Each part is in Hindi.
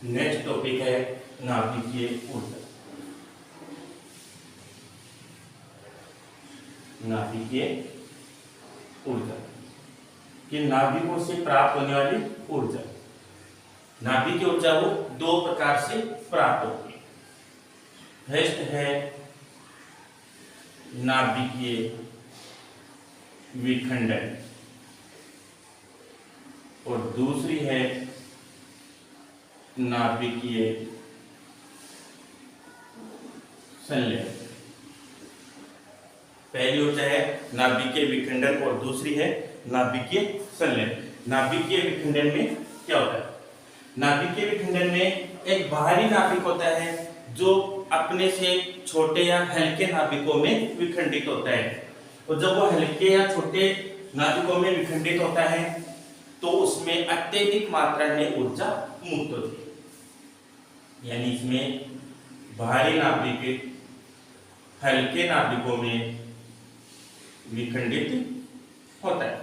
नेक्स्ट टॉपिक है नाभिकीय ऊर्जा। नाभिकीय ऊर्जा कि नाभिकों से प्राप्त होने वाली ऊर्जा। नाभिकीय ऊर्जा वो दो प्रकार से प्राप्त होती है। फर्स्ट है नाभिकीय विखंडन और दूसरी है नाभिकीय संलयन। पहली ऊर्जा है नाभिकीय विखंडन और दूसरी है नाभिकीय संलयन। नाभिकीय विखंडन में क्या होता है? नाभिकीय विखंडन में एक बाहरी नाभिक होता है जो अपने से छोटे या हल्के नाभिकों में विखंडित होता है, और जब वो हल्के या छोटे नाभिकों में विखंडित होता है तो उसमें अत्यधिक मात्रा में ऊर्जा मुक्त होती है। यानी इसमें बाहरी नाभिक हल्के नाभिकों में विखंडित होता है।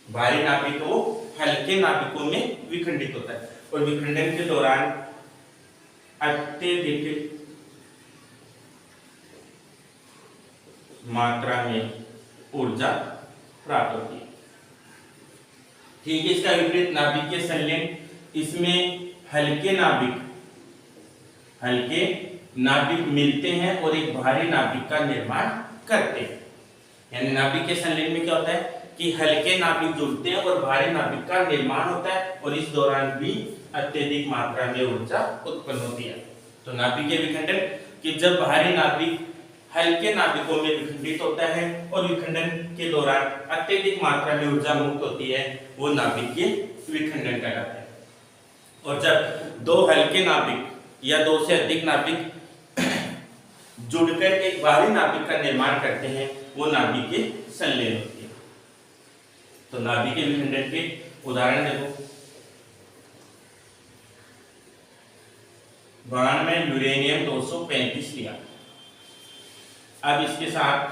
बाहरी नाभिक वो हल्के नाभिकों में विखंडित होता है और विखंडन के दौरान अत्यधिक मात्रा में ऊर्जा प्राप्त होती है। ठीक है, इसका विपरीत नाभिकीय संलयन, इसमें हल्के नाभिक मिलते हैं और एक भारी नाभिक का निर्माण करते हैं। यानी नाभिकीय संलयन में क्या होता है कि हल्के नाभिक जुड़ते हैं और भारी नाभिक का निर्माण होता है और इस दौरान भी अत्यधिक मात्रा में ऊर्जा उत्पन्न होती है। तो नाभिकीय विखंडन कि जब भारी नाभिक हल्के नाभिकों में विखंडित होता है और विखंडन के दौरान अत्यधिक मात्रा में ऊर्जा मुक्त होती है, वो नाभिकीय विखंडन कहलाता है। और जब दो हल्के नाभिक या दो से अधिक नाभिक जुड़कर एक भारी नाभिक का निर्माण करते हैं, वो नाभिकीय संलयन होती है। तो नाभिकीय विखंडन के उदाहरण देखो। बाण में यूरेनियम 235 लिया, अब इसके साथ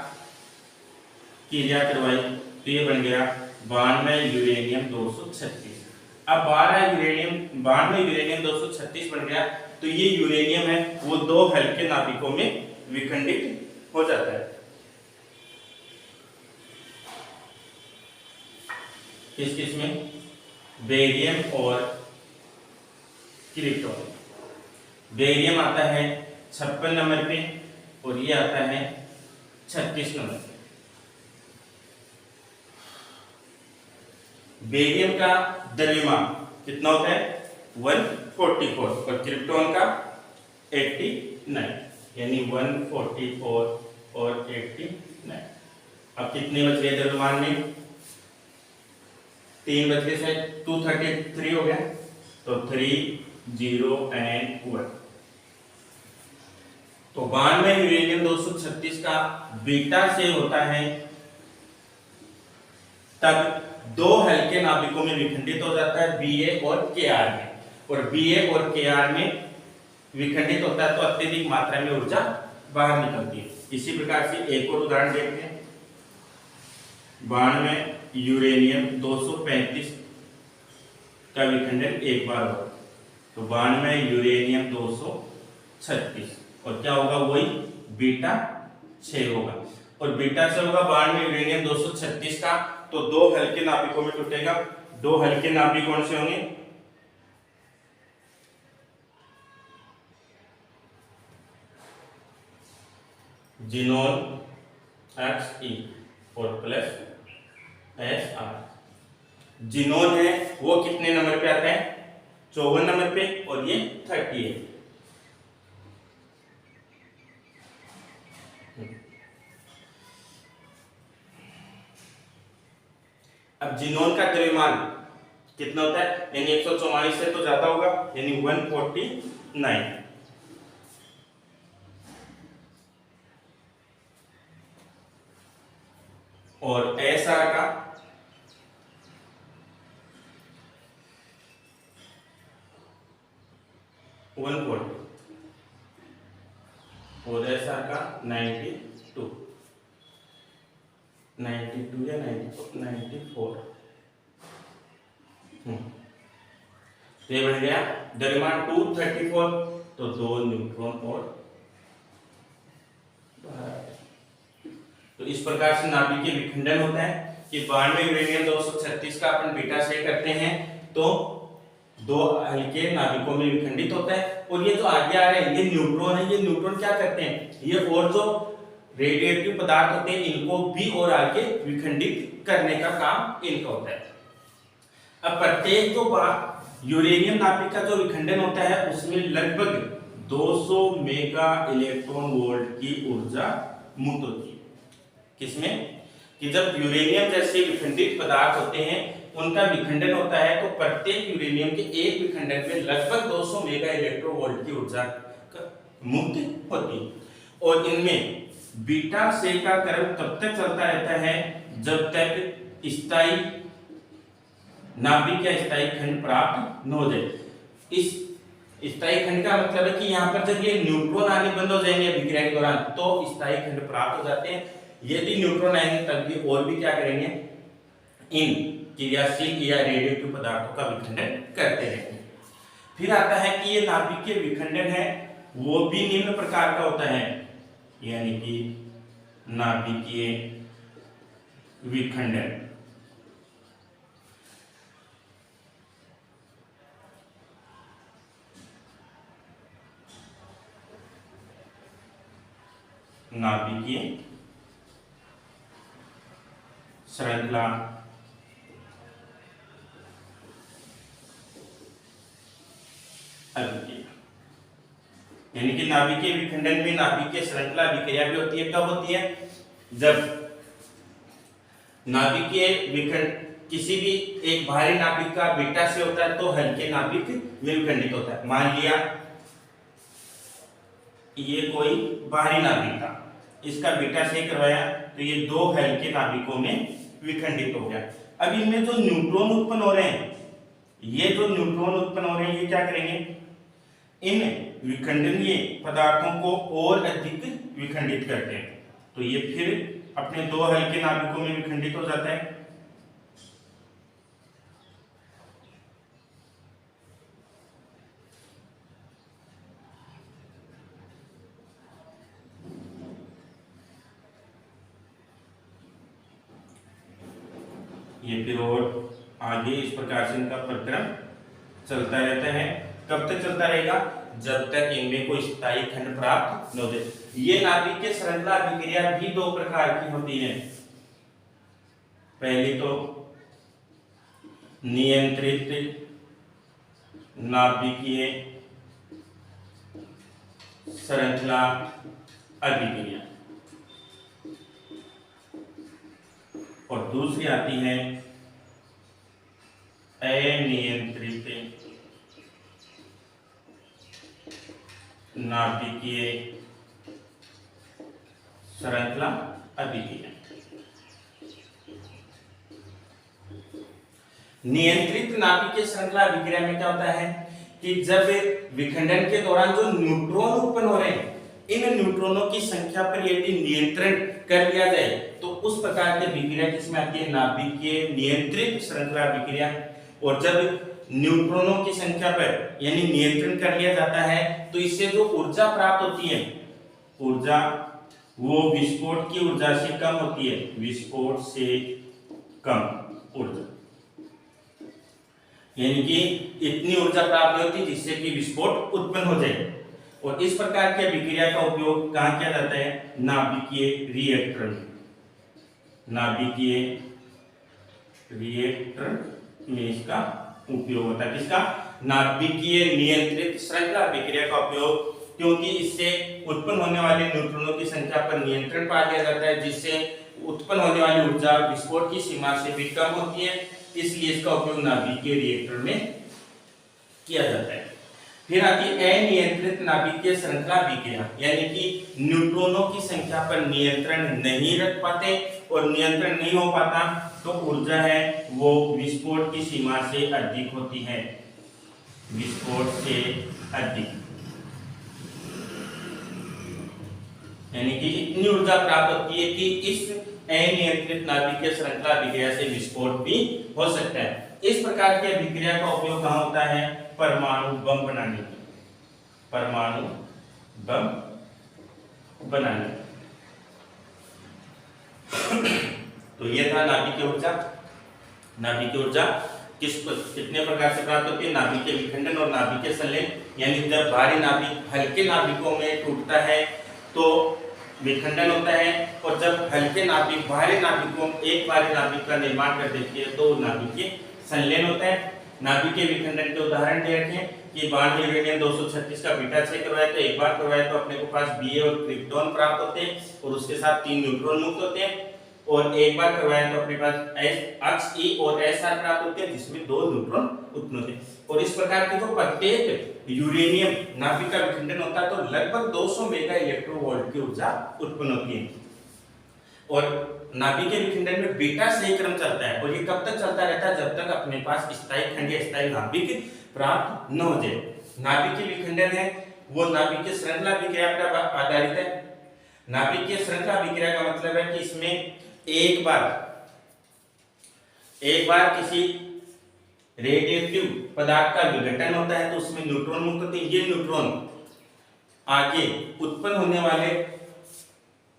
क्रिया करवाई तो ये बन गया 92 यूरेनियम 236। अब 92 यूरेनियम 236 बन गया तो ये यूरेनियम है वो दो हल्के नाभिकों में विखंडित हो जाता है। किस में? बेरियम और क्रिप्टॉन। बेरियम आता है 56 नंबर पे और ये आता है 36 नंबर पे। बेरियम का द्रव्यमान कितना होता है? 144 और क्रिप्टॉन का 89, यानी 144 और 89। अब कितने बच गए द्रव्यमान में? 3 बच गए, 233 हो गया, तो 3 0 and 1। तो 92 यूरेनियम 236 का बीटा से होता है तब दो हल्के नाभिकों में विखंडित हो जाता है Ba और Kr में, और Ba और Kr में विखंडित होता है तो अत्यधिक मात्रा में ऊर्जा बाहर निकलती है। इसी प्रकार से एक और उदाहरण देखते हैं। 92 यूरेनियम 235 का विखंडन एक बार होगा, तो 92 यूरेनियम 236 और क्या होगा? वही बीटा 6 होगा, और बीटा 6 होगा 92 यूरेनियम 236 का, तो दो हल्के नाभिकों में टूटेगा। दो हल्के नाभिक कौन से होंगे? जिनोन Xe और प्लस Sr। जिनोन है वो कितने नंबर पे आता है? 54 नंबर पे, और ये 30 है। अब जिनोन का द्रव्यमान कितना होता है? यानी 144 से तो ज्यादा होगा, यानी 149, और Sr का 140 और Sr का 92 या 94। तो ये बन गया द्रव्यमान 234, तो 2 न्यूट्रॉन और तो इस प्रकार से नाभिकीय विखंडन होता है कि 92 यूरेनियम 236 का अपन बीटा से करते हैं तो 2 हल्के नाभिकों में विखंडित होता है। और ये जो आगे आ रहा है ये न्यूट्रॉन है, ये न्यूट्रॉन क्या करते हैं, ये और जो रेडिएटिव पदार्थ होते हैं इनको भी और आगे विखंडित करने का काम इनका होता है। अब प्रत्येक जो यूरेनियम नाभिक का जो विखंडन होता है उसमें लगभग 200 मेगा इलेक्ट्रॉन वोल्ट की ऊर्जा मुक्त होती है। किसमें कि जब यूरेनियम जैसे विखंडित पदार्थ होते हैं उनका विखंडन होता है तो प्रत्येक यूरेनियम के एक विखंडन में लगभग 200 मेगा इलेक्ट्रॉन वोल्ट की ऊर्जा मुक्त होती है। और इनमें बीटा से का क्रम तब तक चलता रहता है जब तक स्थायी नाभिक या स्थायी खंड प्राप्त न हो जाए। इस स्थायी खंड का मतलब है कि यहाँ पर जब ये न्यूट्रॉन आने बंद हो जाएंगे अभिक्रिया के दौरान तो स्थायी खंड प्राप्त हो जाते हैं। यदि न्यूट्रॉन आएंगे तब भी और भी क्या करेंगे, इन क्रियाशील या रेडियोएक्टिव पदार्थों का विखंडन करते रहेंगे। फिर आता है कि ये नाभिकीय विखंडन है वो भी निम्न प्रकार का होता है, यानी कि नाभिकीय विखंडन नाभिकीय श्रृंखला अभिक्रिया, यानी कि नाभिकीय विखंडन में नाभिकीय श्रृंखला अभिक्रिया भी होती है। कब होती है, जब नाभिकीय विखंड किसी भी एक भारी नाभिक का बीटा से होता है तो हल्के नाभिक में विखंडित होता है। मान लिया ये कोई भारी नाभिक था, इसका बीटा से करवाया तो ये 2 हल्के नाभिकों में विखंडित हो गया। अब इनमें जो न्यूट्रॉन उत्पन्न हो रहे हैं, ये जो न्यूट्रॉन उत्पन्न हो रहे हैं ये क्या करेंगे, इन विखंडनीय पदार्थों को और अधिक विखंडित करते हैं तो ये फिर अपने 2 हल्के नाभिकों में विखंडित हो जाता है। ये फिर और आगे इस प्रकार से इनका प्रक्रम चलता रहता है। कब तक चलता रहेगा, जब तक इनमें कोई स्थायी खंड प्राप्त न हो जाए। ये नाभिकीय श्रृंखला अभिक्रिया भी 2 प्रकार की होती है। पहली तो नियंत्रित नाभिकीय श्रृंखला अभिक्रिया और दूसरी आती है अनियंत्रित नाभिकीय श्रृंखला अभिक्रिया। नियंत्रित नाभिकीय श्रृंखला अभिक्रिया में क्या होता है कि जब विखंडन के दौरान जो न्यूट्रॉन उत्पन्न हो रहे हैं इन न्यूट्रॉनों की संख्या पर यदि नियंत्रण कर लिया जाए तो उस प्रकार की अभिक्रिया किसमें आती है, नाभिकीय नियंत्रित श्रृंखला अभिक्रिया। और जब न्यूट्रॉनों की संख्या पर यानी नियंत्रण कर लिया जाता है तो इससे जो ऊर्जा प्राप्त होती है, ऊर्जा वो विस्फोट की ऊर्जा से कम होती है, विस्फोट से कम ऊर्जा, यानी कि इतनी ऊर्जा प्राप्त होती है जिससे कि विस्फोट उत्पन्न हो जाए। और इस प्रकार की अभिक्रिया का उपयोग कहाँ किया जाता है, नाभिकीय रिएक्टर में। नाभिकीय रिएक्टर में इसका उपयोग होता है। किसका, नाभिकीय नियंत्रित श्रृंखला अभिक्रिया का उपयोग, क्योंकि इससे उत्पन्न होने वाले न्यूट्रॉनों की संख्या पर नियंत्रण पा लिया जाता है जिससे उत्पन्न होने वाली ऊर्जा विस्फोट की सीमा से भी कम होती है, इसलिए इसका उपयोग नाभिकीय रिएक्टर में किया जाता है। फिर आती है अनियंत्रित नाभिकीय श्रृंखला अभिक्रिया, यानी कि न्यूट्रॉनों की संख्या पर नियंत्रण नहीं रख पाते और नियंत्रण नहीं हो पाता तो ऊर्जा है वो विस्फोट की सीमा से अधिक होती है, विस्फोट से अधिक, यानी कि इतनी ऊर्जा प्राप्त होती है कि इस अनियंत्रित नाभिकीय श्रृंखला अभिक्रिया से विस्फोट भी हो सकता है। इस प्रकार की अभिक्रिया का उपयोग कहाँ होता है, परमाणु बम बनाने की, परमाणु बम बनाने। तो ये था नाभिकीय ऊर्जा। नाभिकीय ऊर्जा कितने प्रकार से प्राप्त होती है? नाभिकीय विखंडन और नाभिकीय संलयन, यानी जब भारी नाभिक हल्के नाभिकों में टूटता है तो विखंडन होता है, और जब हल्के नाभिक भारी नाभिकों एक भारी नाभिक का निर्माण कर देती है तो नाभिकीय संलयन होता है। नाभिकीय विखंडन के उदाहरण दे रखे हैं कि 92 यूरेनियम 236 का बीटा 6 करवाए तो एक बार करवाए तो अपने को पास Ba और क्रिप्टॉन प्राप्त होते हैं और उसके साथ 3 न्यूट्रॉन मुक्त होते हैं, और एक बार करवाए तो अपने पास He और Sr प्राप्त होते हैं जिसमें 2 न्यूट्रॉन उत्पन्न होते हैं। और इस प्रकार के जो प्रत्येक यूरेनियम नाभिक का विखंडन होता है तो लगभग 200 मेगा इलेक्ट्रॉन वोल्ट की ऊर्जा उत्पन्न होती है। और नाभिकीय विखंडन में बीटा सही क्रम चलता है, और ये कब तक चलता रहता है? जब तक अपने पास स्थायी खंड या स्थायी नाभिक प्राप्त न हो जाए। नाभिकीय विखंडन है वो नाभिकीय श्रृंखला अभिक्रिया पर आधारित है। नाभिकीय श्रृंखला अभिक्रिया का मतलब है कि इसमें एक बार किसी रेडियोएक्टिव पदार्थ का विघटन होता है तो उसमें न्यूट्रॉन मुक्त होते हैं। ये न्यूट्रॉन आगे उत्पन्न होने वाले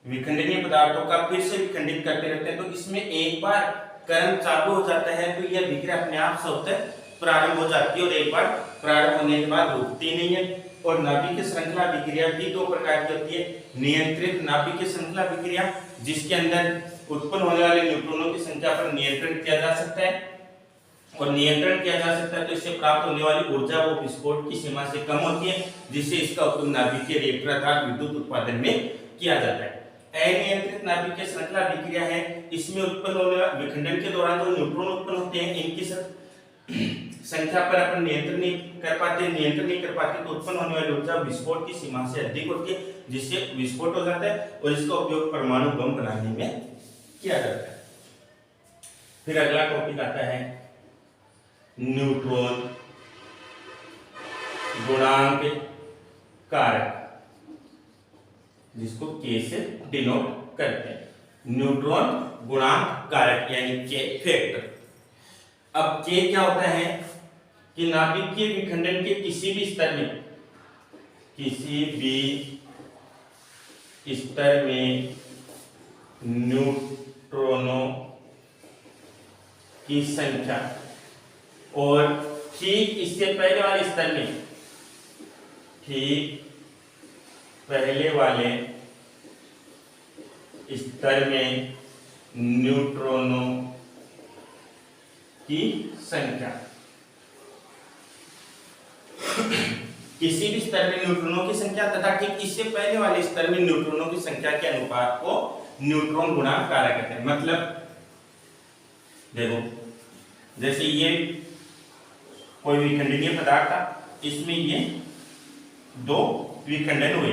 विखंडनीय पदार्थों का फिर से विखंडित करते रहते हैं। तो इसमें एक बार क्रम चालू हो जाता है तो यह अभिक्रिया अपने आप स्वतः प्रारंभ हो जाती है, और एक बार प्रारंभ होने के बाद रुकती नहीं है। और नाभिकीय श्रृंखला अभिक्रिया भी 2 प्रकार की होती है। नियंत्रित नाभिकीय श्रृंखला अभिक्रिया जिसके अंदर उत्पन्न होने वाले न्यूट्रॉनों की संख्या पर नियंत्रण किया जा सकता है, और नियंत्रण किया जा सकता है तो इससे प्राप्त होने वाली ऊर्जा वो विस्फोट की सीमा से कम होती है, जिससे इसका उपयोग नाभिकीय रिएक्टर अर्थात विद्युत उत्पादन में किया जाता है। अनियंत्रित नाभिकीय श्रृंखला अभिक्रिया है, इसमें उत्पन्न होने वाले विखंडन के दौरान जो न्यूट्रॉन उत्पन्न होते हैं इनकी संख्या पर अपन नियंत्रण नहीं कर पाते तो उत्पन्न होने वाली ऊर्जा विस्फोट की सीमा से अधिक होती है, जिससे विस्फोट हो जाता है और इसका उपयोग परमाणु बम बनाने में किया जाता है। फिर अगला टॉपिक आता है न्यूट्रॉन गुणांक कारक, जिसको K से डिनोट करते हैं। न्यूट्रॉन गुणांक कारक यानी K फैक्टर। अब K क्या होता है कि नाभिकीय विखंडन के किसी भी स्तर में न्यूट्रॉनों की संख्या, और ठीक इससे पहले वाले स्तर में, ठीक पहले वाले स्तर में न्यूट्रॉनों की संख्या, किसी भी स्तर में न्यूट्रॉनों की संख्या तथा ठीक इससे पहले वाले स्तर में न्यूट्रॉनों की संख्या के अनुपात को न्यूट्रॉन गुणांक कारक कहते हैं। मतलब देखो, जैसे ये कोई विखंडनीय पदार्थ था, इसमें ये 2 विखंडन हुए,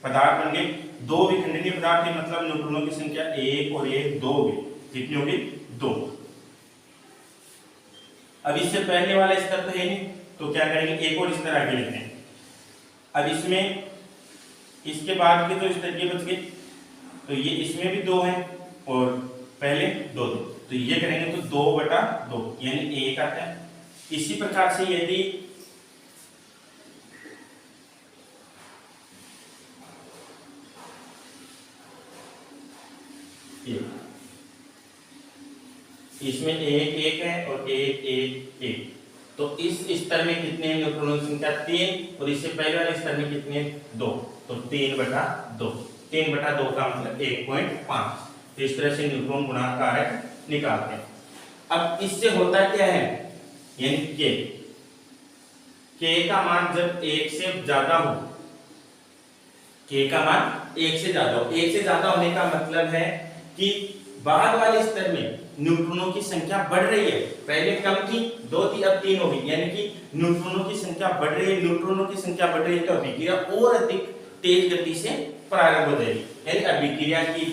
पदार्थ बन गए 2 विखंडनीय पदार्थ थे, मतलब न्यूट्रॉनों की संख्या 1 और 1 2 हुई। कितनी होगी? 2। अब इससे पहले वाला स्तर तो है नहीं, तो क्या करेंगे? एक और स्तर आगे लेते हैं। अब इसमें इसके बाद के जो स्तर ये बच गए, तो ये इसमें भी 2 हैं और पहले 2 तो ये करेंगे तो 2/2 यानी 1 आता है। इसी प्रकार से यदि इसमें 1 है और 1 तो इस स्तर में कितने न्यूट्रॉनों की संख्या? 3, और इससे पहले वाले स्तर में कितने? 2, तो 3/2 3/2 का मतलब 1.5। इस तरह से न्यूट्रॉन गुणांक कारक निकालते हैं। अब इससे होता क्या है, यानी K का मान जब 1 से ज्यादा हो, K का मान 1 से ज्यादा हो, 1 से ज्यादा होने का मतलब है कि बाद वाले स्तर में न्यूट्रॉनों की संख्या बढ़ रही है। पहले कम थी, 2 थी, अब 3 हो गई, यानी कि न्यूट्रॉनों की संख्या बढ़ रही है। न्यूट्रॉनों की संख्या बढ़ रही है तो अभिक्रिया और अधिक तेज गति से प्रारंभ हो जाएगी, यानी अभिक्रिया की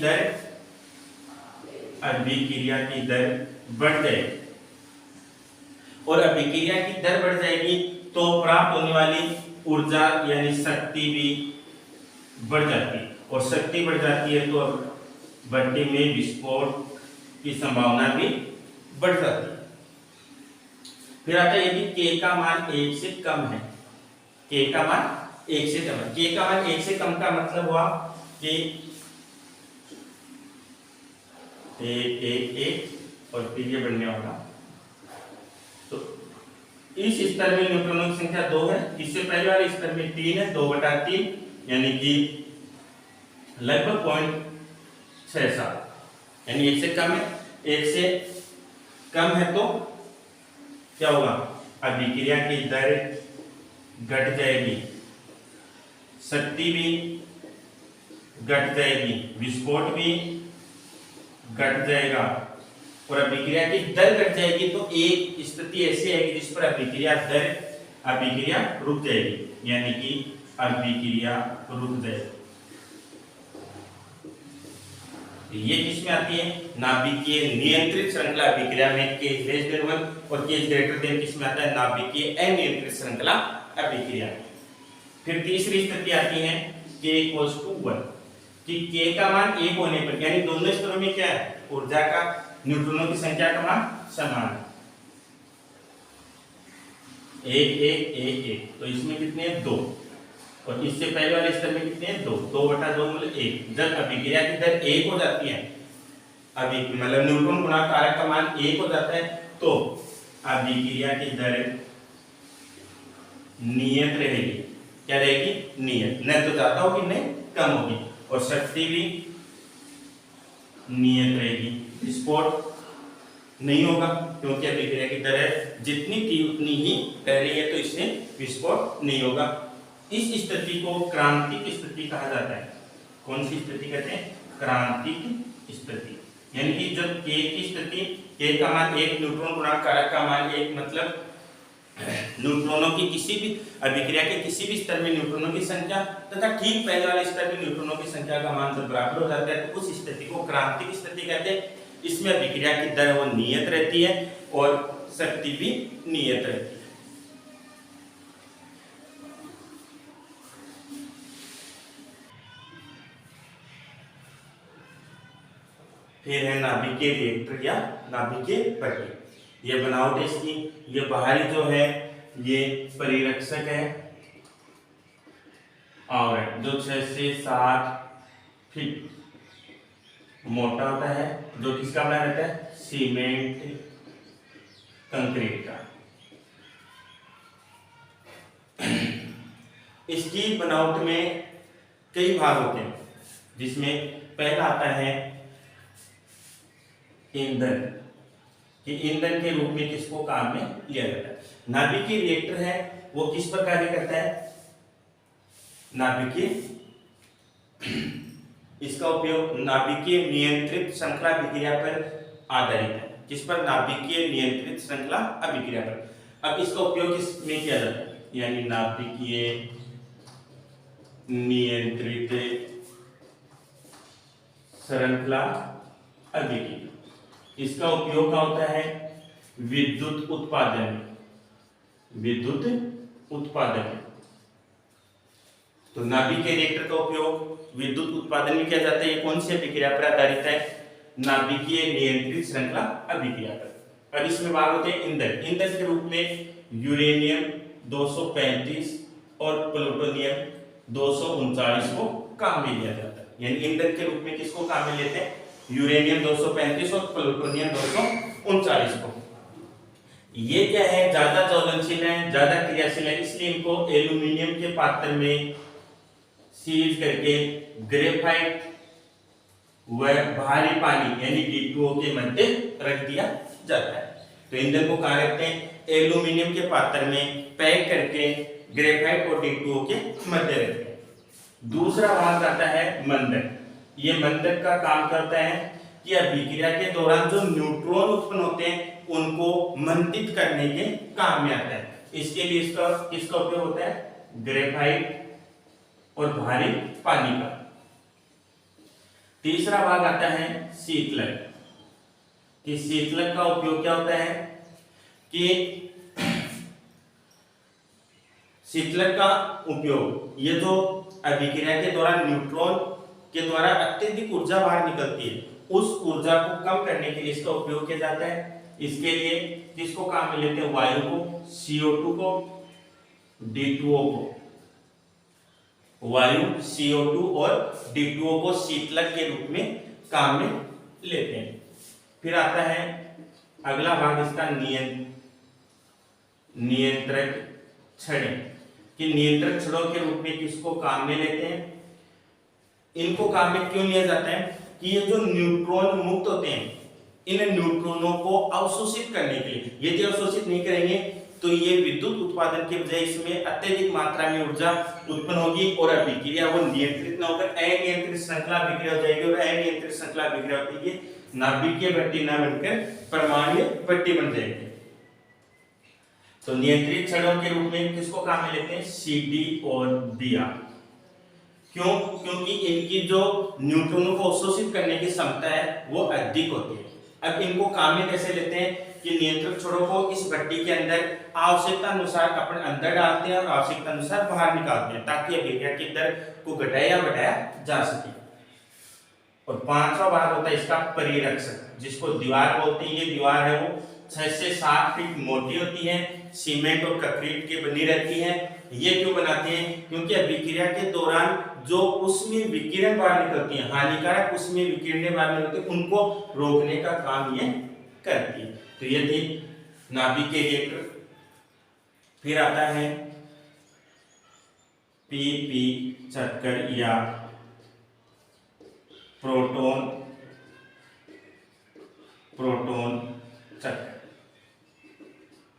दर बढ़ जाएगी, और अभिक्रिया की दर बढ़ जाएगी तो प्राप्त होने वाली ऊर्जा यानी शक्ति भी बढ़ जाती है, और शक्ति बढ़ जाती है तो भट्टी में विस्फोट की संभावना भी बढ़ जाती है। फिर आता है यदि के का मान 1 से कम है, के का मान 1 से कम है। के का मान 1 से कम का मतलब हुआ कि 1 1 1 और फिर ये बनने वाला, तो इस स्तर में न्यूट्रॉनों की संख्या 2 है, इससे पहले वाले स्तर में 3 है, 2/3 यानी कि लगभग 0.67, यानी 1 से कम है। 1 से कम है तो क्या होगा, अभिक्रिया की दर घट जाएगी, शक्ति भी घट जाएगी, विस्फोट भी घट जाएगा और अभिक्रिया की दर घट जाएगी। तो एक स्थिति ऐसी आएगी जिस पर अभिक्रिया रुक जाएगी, यानी कि अभिक्रिया रुक जाएगी। ये किसमें आती है, नाभिकीय नियंत्रित श्रृंखला अभिक्रिया में के लेस देन 1 और के ग्रेटर देन किसमें आता है, नाभिकीय अनियंत्रित श्रृंखला अभिक्रिया। फिर तीसरी स्थिति आती है k = 1 कि k का मान 1 होने पर, यानी दोनों स्तरों में क्या है, ऊर्जा का न्यूट्रॉनों की संख्या का मान समान है, 1 1 1 1, तो इसमें कितने हैं, 2, और इससे पहले वाले स्तर में कितने हैं, 2, 2/2 मतलब 1। जब अभिक्रिया की दर 1 हो जाती है, अभी मतलब न्यूट्रॉन गुणांक कारक का मान 1 हो जाता है, तो अभिक्रिया की दर नियत रहेगी। क्या रहेगी, नियत, न तो ज्यादा होगी न कम होगी, और शक्ति भी नियत रहेगी, विस्फोट नहीं होगा क्योंकि अभिक्रिया की दर जितनी थी उतनी ही रह रही है, तो इसमें विस्फोट नहीं होगा। इस स्थिति को क्रांतिक स्थिति कहा जाता है। कौन सी स्थिति कहते हैं, क्रांतिक स्थिति, यानी कि जब k की स्थिति, k का मान 1, न्यूट्रॉन गुणांक कारक का मान 1, मतलब न्यूट्रॉनों की किसी भी अभिक्रिया के किसी भी स्तर में न्यूट्रॉनों की संख्या तथा ठीक पहले वाले स्तर में न्यूट्रॉनों की संख्या का मान जब बराबर हो जाता है, तो उस स्थिति को क्रांतिक स्थिति कहते हैं। इसमें अभिक्रिया की दर वो नियत रहती है और शक्ति भी नियत रहती है। फिर है नाभिकीय रिएक्टर या नाभिकीय पट्टी। ये बनावट है इसकी, ये बाहरी जो है ये परिरक्षक है और जो 6 से 7 फीट मोटा होता है, जो किसका बना रहता है, सीमेंट कंक्रीट का। इसकी बनावट में कई भाग होते हैं, जिसमें पहला आता है ईंधन, कि ईंधन के रूप में किसको काम में लिया जाता है। नाभिकीय रिएक्टर है वो किस पर कार्य करता है, नाभिकीय, इसका उपयोग नाभिकीय नियंत्रित श्रृंखला अभिक्रिया पर आधारित है। किस पर, नाभिकीय नियंत्रित श्रृंखला अभिक्रिया पर। अब इसका उपयोग किसमें किया जाता है, यानी नाभिकीय नियंत्रित श्रृंखला अभिक्रिया। इसका उपयोग क्या होता है, विद्युत उत्पादन, विद्युत उत्पादन। तो नाभिकीय रिएक्टर का उपयोग विद्युत उत्पादन में किया जाता है। ये कौन सी अभिक्रिया पर आधारित है, नाभिकीय नियंत्रित श्रृंखला अभिक्रिया पर। अब इसमें भाग होते हैं ईंधन। ईंधन के रूप में यूरेनियम 235 और प्लूटोनियम 239 को काम में लिया जाता है। यानी ईंधन के रूप में किसको काम में लेते हैं, यूरेनियम 235 और प्लूटोनियम 239 को। ये क्या है, ज्यादा ज्वलनशील है, ज्यादा क्रियाशील है, इसलिए इनको एल्यूमिनियम के पात्र में सील करके ग्रेफाइट व भारी पानी यानी D2O के मध्य रख दिया जाता है। तो ईंधन को कहाँ रखते हैं, एल्यूमिनियम के पात्र में पैक करके ग्रेफाइट और D2O के मध्य रखते हैं। दूसरा भाग आता है मंदक। ये मंदक का काम करता है कि अभिक्रिया के दौरान जो न्यूट्रॉन उत्पन्न होते हैं उनको मंदित करने के काम में आता है। इसके लिए इसका किसका उपयोग होता है, ग्रेफाइट और भारी पानी का। तीसरा भाग आता है शीतलक। कि शीतलक का उपयोग क्या होता है कि शीतलक का उपयोग, ये जो अभिक्रिया के दौरान न्यूट्रॉन के द्वारा अत्यधिक ऊर्जा बाहर निकलती है, उस ऊर्जा को कम करने के लिए इसका उपयोग किया जाता है। इसके लिए किसको काम में लेते हैं? वायु को, CO2 को, D2O को। वायु, CO2 और D2O को शीतलक के रूप में काम में लेते हैं। फिर आता है अगला भाग इसका नियंत्रक छड़ें, कि नियंत्रक छड़ों के रूप में किसको काम में लेते हैं? इनको काम में क्यों लिया जाता है? कि ये जो न्यूट्रॉन मुक्त होते हैं, इन न्यूट्रॉनों को अवशोषित करने के लिए, यदि अवशोषित नहीं करेंगे तो ये विद्युत उत्पादन के बजाय इसमें अत्यधिक मात्रा में ऊर्जा उत्पन्न होगी और अभिक्रिया वो नियंत्रित न होकर अनियंत्रित श्रृंखला अभिक्रिया हो जाएगी, और अनियंत्रित श्रृंखला अभिक्रिया होती है नाभिकीय भट्टी न बनकर परमाणु भट्टी बन जाएगी। तो नियंत्रित छड़ों के रूप में किसको काम में लेते हैं? CD और Br। क्यों? क्योंकि इनकी जो न्यूट्रॉनों को अवशोषित करने की क्षमता है वो अधिक होती है। अब इनको काम में कैसे लेते हैं? कि नियंत्रक छड़ों को इस भट्टी के अंदर आवश्यकता अनुसार अपने अंदर डालते हैं और आवश्यकता अनुसार बाहर निकालते हैं, ताकि अभिक्रिया की दर को घटाया या बढ़ाया जा सके। और पांचवा भाग होता है इसका परिरक्षक, जिसको दीवार बोलते हैं। ये दीवार है वो 6 से 7 फीट मोटी होती है, सीमेंट और कंक्रीट की बनी रहती है। ये क्यों बनाते हैं? क्योंकि अभिक्रिया के दौरान जो ऊष्मीय विकिरण बाहर निकलती है, हानिकारक ऊष्मीय विकिरणें बाहर निकलती है, उनको रोकने का काम ये करती है। तो ये थी नाभिकीय रिएक्टर। फिर आता है PP चक्कर या प्रोटॉन चक्कर।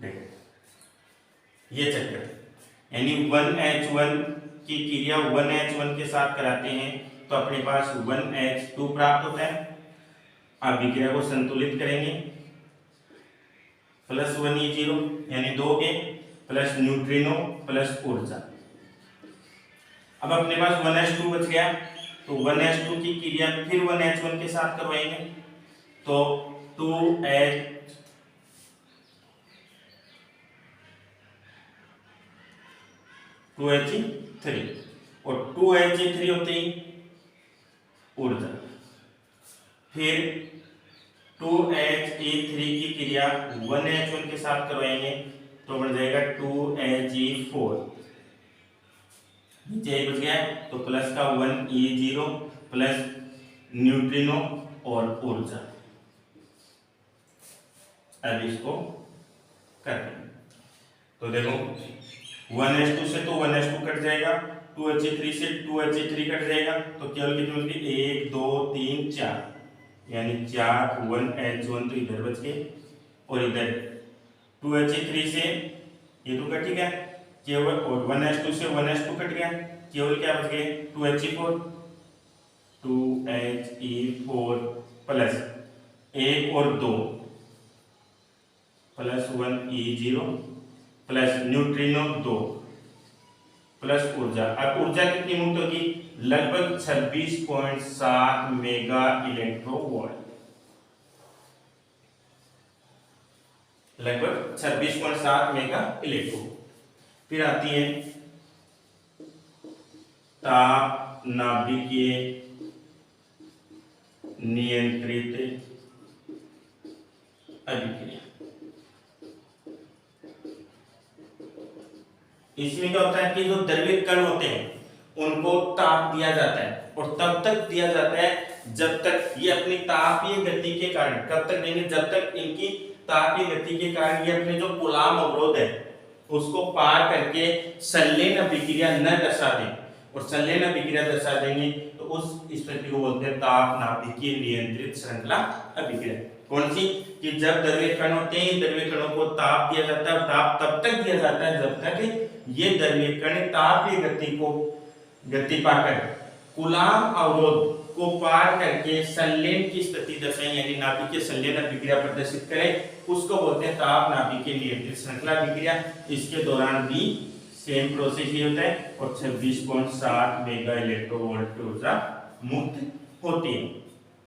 देखो ये चक्कर यानी 1H1 की क्रिया 1H1 के साथ कराते हैं तो अपने पास 1H2 प्राप्त होता है। अभिक्रिया को संतुलित करेंगे, +1E0 यानी 2A प्लस न्यूट्रिनो प्लस ऊर्जा। अब अपने पास 1H2 बच गया, तो 1H2 की क्रिया फिर 1H1 के साथ करवाएंगे तो 2He3 और 2He3 होते ही ऊर्जा। फिर 2He3 की क्रिया 1H1 के साथ करवाएंगे तो बन जाएगा 2He4। नीचे बच गया तो प्लस का 1E0 प्लस न्यूट्रिनो और ऊर्जा। अब इसको करते हैं तो देखो 1H2 से तो 1H2 कट जाएगा, 2He3 से 2He3 कट जाएगा, तो केवल कितने बच गए? 1 2 3 4 यानी 4 1H1 तो इधर बच गए और इधर 2He3 से ये तो कट गया केवल, और 1H2 से 1H2 कट गया, केवल क्या बच गए? 2He4 प्लस 1 और 2 plus 1E0 plus neutrino 2 plus ऊर्जा। अब ऊर्जा कितनी मुक्त होगी? लगभग 26.7 मेगा इलेक्ट्रोवोल्ट, लगभग 26.7 मेगा इलेक्ट्रोवोल्ट। फिर आती है ताप नाभिकीय नियंत्रित अभिक्रिया। इसमें क्या होता है कि जो द्रवित कण होते हैं उनको ताप दिया जाता है और तब तक दिया जाता है जब तक ये अपनी तापीय गति के कारण, कब तक देंगे? जब तक इनकी तापीय गति के कारण ये अपने जो कूलाम अवरोध है उसको पार करके संलयन अभिक्रिया न दर्शा दें, और संलयन अभिक्रिया दर्शा देंगे तो उस स्थिति को बोलते हैं ताप नाभिकीय नियंत्रित श्रृंखला अभिक्रिया। कौन सी? कि जब द्रव्य कण होते हैं, द्रव्य कणों को ताप दिया जाता है, ताप तब तक दिया जाता है जब तक ये द्रव्य कण तापीय गति पाकर कूलाम अवरोध को पार करके संलयन की स्थिति दर्शाएं, यानी नाभिकीय संलयन अभिक्रिया प्रदर्शित करें, उसको बोलते हैं ताप नाभिकीय नियंत्रित श्रृंखला अभिक्रिया। इसके दौरान भी सेम प्रोसेस ही होता है और 26.7 मेगा इलेक्ट्रोवोल्ट ऊर्जा मुक्त होती है।